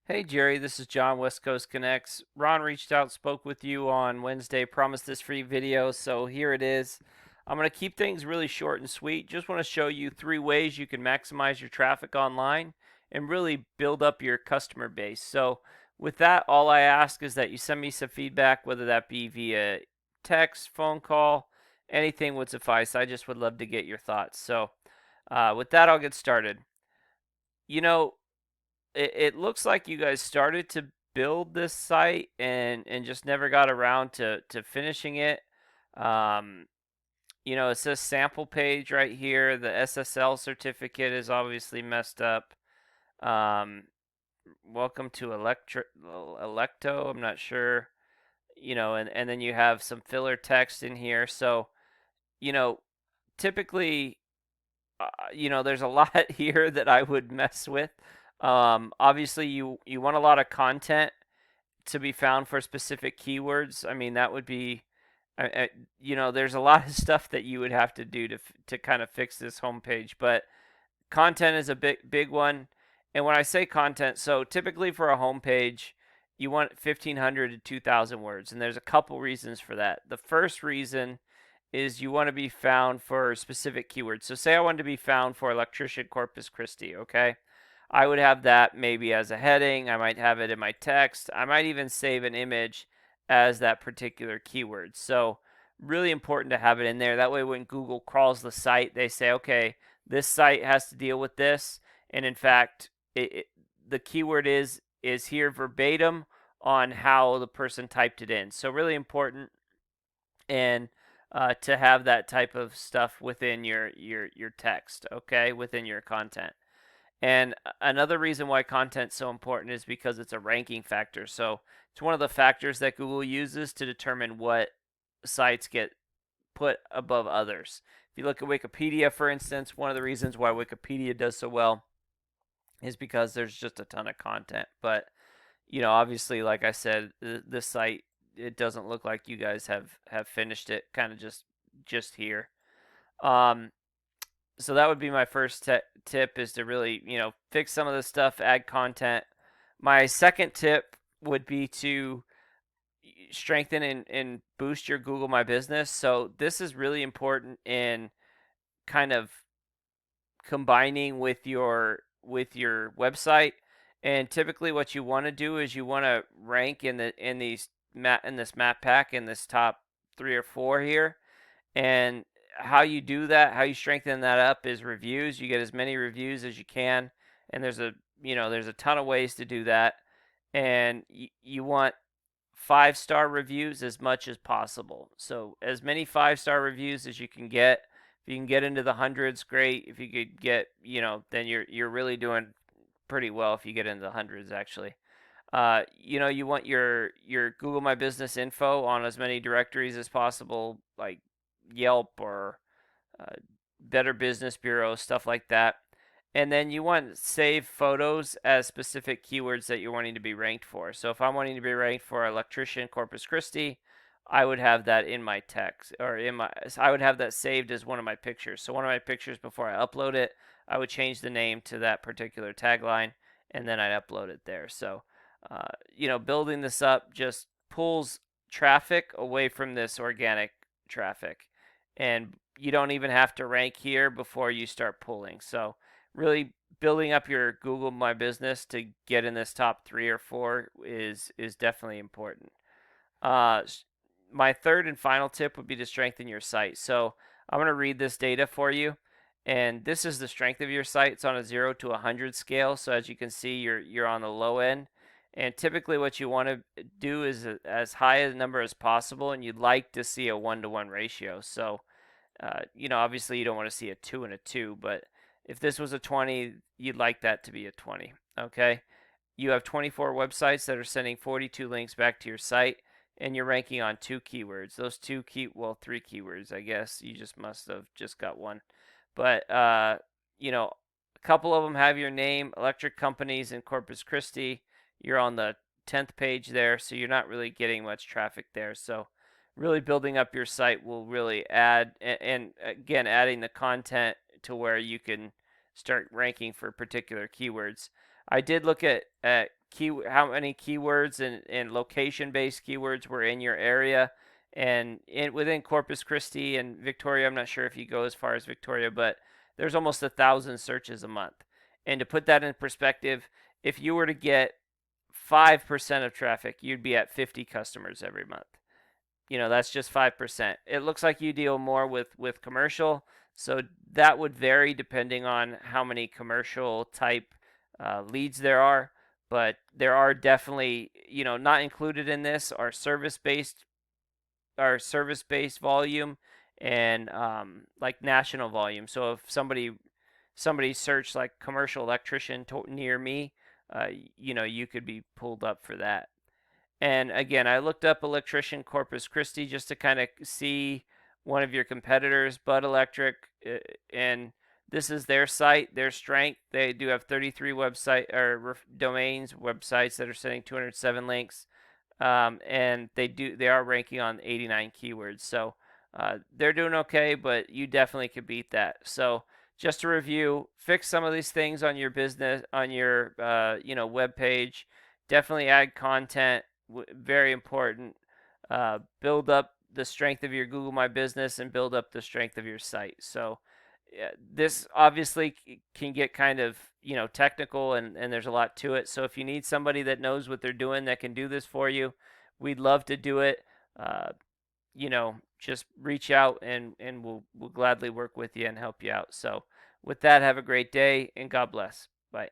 Hey Jerry, this is John, West Coast Connects. Ron reached out, spoke with you on Wednesday, promised this free video, so here it is. I'm going to keep things really short and sweet. Just want to show you 3 ways you can maximize your traffic online and really build up your customer base. So, with that, all I ask is that you send me some feedback, whether that be via text, phone call, anything would suffice. I just would love to get your thoughts. So, with that, I'll get started. You know, it looks like you guys started to build this site and just never got around to finishing it. Um, it says sample page right here. The SSL certificate is obviously messed up. Um, welcome to Electo. I'm not sure. And then you have some filler text in here. So, you know, typically there's a lot here that I would mess with. Obviously, you want a lot of content to be found for specific keywords. I mean, that would be, there's a lot of stuff that you would have to do to kind of fix this homepage. But content is a big one. And when I say content, so typically for a homepage, you want 1,500 to 2,000 words, and there's a couple reasons for that. The first reason is you want to be found for specific keywords. So say I wanted to be found for Electrician Corpus Christi, okay? I would have that maybe as a heading. I might have it in my text. I might even save an image as that particular keyword. So really important to have it in there. That way when Google crawls the site, they say, okay, this site has to deal with this. And in fact, the keyword is here verbatim on how the person typed it in. So really important. And to have that type of stuff within your text, okay, within your content. And another reason why content's so important is because it's a ranking factor. So it's one of the factors that Google uses to determine what sites get put above others. If you look at Wikipedia, for instance, one of the reasons why Wikipedia does so well is because there's just a ton of content. But obviously, like I said, this site, it doesn't look like you guys have finished it. Kind of just here. Um, so that would be my first tip is to really fix some of this stuff, add content. My second tip would be to strengthen and boost your Google My Business. So this is really important in kind of combining with your website. And typically, what you want to do is you want to rank in this map pack in this top 3 or 4 here. And how you do that, how you strengthen that up is reviews. You get as many reviews as you can, and there's a ton of ways to do that. And you want 5-star reviews as much as possible. So as many 5-star reviews as you can get. If you can get into the hundreds, great. If you could get, then you're really doing pretty well if you get into the hundreds actually. You want your Google My Business info on as many directories as possible, like Yelp or uh, Better Business Bureau, stuff like that. And then you want save photos as specific keywords that you're wanting to be ranked for. So if I'm wanting to be ranked for Electrician Corpus Christi, I would have that in my text or I would have that saved as one of my pictures. So one of my pictures before I upload it, I would change the name to that particular tagline and then I'd upload it there. So, building this up just pulls traffic away from this organic traffic. And you don't even have to rank here before you start pulling. So, really building up your Google My Business to get in this top 3 or 4 is definitely important. Uh, my third and final tip would be to strengthen your site. So I'm going to read this data for you, and this is the strength of your site. It's on a 0 to 100 scale. So as you can see, you're on the low end. And typically, what you want to do is as high a number as possible, and you'd like to see a 1-to-1 ratio. So, obviously you don't want to see a 2 and a 2, but if this was a 20, you'd like that to be a 20. Okay. You have 24 websites that are sending 42 links back to your site, and you're ranking on 2 keywords. Those 3 keywords, I guess. You just must have just got one. But, a couple of them have your name, electric companies in Corpus Christi. You're on the 10th page there, so you're not really getting much traffic there. So, really building up your site will really add, and again, adding the content to where you can start ranking for particular keywords. I did look at how many keywords and location-based keywords were in your area. And within Corpus Christi and Victoria, I'm not sure if you go as far as Victoria, but there's almost 1,000 searches a month. And to put that in perspective, if you were to get 5% of traffic, you'd be at 50 customers every month. That's just 5%. It looks like you deal more with commercial, so that would vary depending on how many commercial type leads there are. But there are definitely, not included in this are service based volume and like national volume. So if somebody searched like commercial electrician near me, you could be pulled up for that. And again, I looked up Electrician Corpus Christi just to kind of see one of your competitors, Bud Electric, and this is their site, their strength. They do have 33 domains, websites that are sending 207 links, and they are ranking on 89 keywords. So they're doing okay, but you definitely could beat that. So just to review, fix some of these things on your business, on your web page. Definitely add content, very important. Build up the strength of your Google My Business and build up the strength of your site. So this obviously can get kind of technical, and there's a lot to it. So if you need somebody that knows what they're doing that can do this for you, we'd love to do it. Just reach out, and we'll gladly work with you and help you out. So with that, have a great day, and God bless. Bye.